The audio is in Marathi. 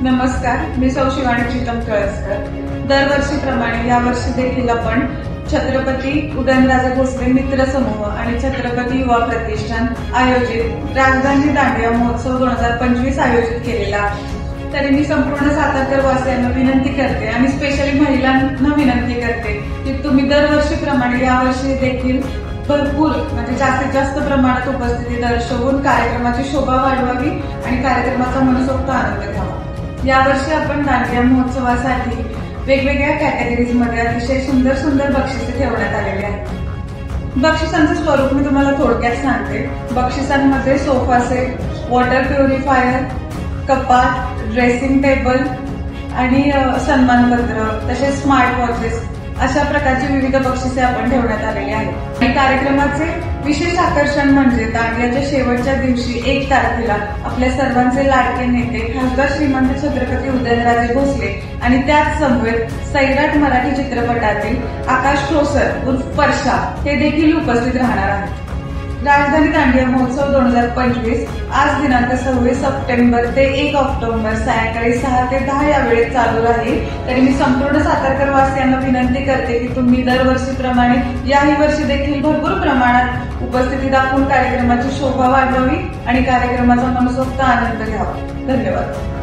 नमस्कार, मी सौ शिवानी प्रीतम कळसकर। दरवर्षीप्रमाणे यावर्षी देखील आपण छत्रपती उदयनराजे भोसले मित्र समूह आणि छत्रपती युवा प्रतिष्ठान आयोजित राजधानी दांडिया महोत्सव 2025 आयोजित केलेला आहे। तरी मी संपूर्ण सातारकर वासियांना विनंती करते आणि स्पेशली महिलांना विनंती करते की तुम्ही दरवर्षीप्रमाणे यावर्षी देखील भरपूर म्हणजे जास्तीत जास्त प्रमाणात उपस्थिती दर्शवून कार्यक्रमाची शोभा वाढवावी आणि कार्यक्रमाचा मनसोक्त आनंद घ्यावा। यावर्षी आपण दांडिया महोत्सवासाठी वेगवेगळ्या कॅटेगरीजमध्ये अतिशय सुंदर सुंदर बक्षिसे ठेवण्यात आलेली आहेत। बक्षिसांचं स्वरूप मी तुम्हाला थोडक्यात सांगते। बक्षिसांमध्ये सोफा सेट, वॉटर प्युरिफायर, कपाट, ड्रेसिंग टेबल आणि सन्मानपत्र तसेच स्मार्ट वॉचेस अशा प्रकारची विविध बक्षिसे आपण ठेवण्यात आलेली आहेत। आणि कार्यक्रमाचे विशेष आकर्षण म्हणजे दांडियाच्या शेवटच्या दिवशी 1 तारखेला आपल्या सर्वांचे लाडके नेते खासदार श्रीमंत छत्रपती उदयनराजे भोसले आणि त्याच समवेत सैराट मराठी चित्रपटातील आकाश ठोसर उर्फ परशा हे देखील उपस्थित राहणार आहेत। राजधानी दांडिया महोत्सव 2025 आज दिनांक 26 सप्टेंबर ते 1 ऑक्टोबर सायंकाळी 6 ते 10 या वेळेत चालू राहील। तरी मी संपूर्ण सातारकर वासियांना विनंती करते की तुम्ही दरवर्षीप्रमाणे याही वर्षी देखील भरपूर प्रमाणात उपस्थिती दाखवून कार्यक्रमाची शोभा वाढवावी आणि कार्यक्रमाचा मनसोक्त आनंद घ्यावा। धन्यवाद।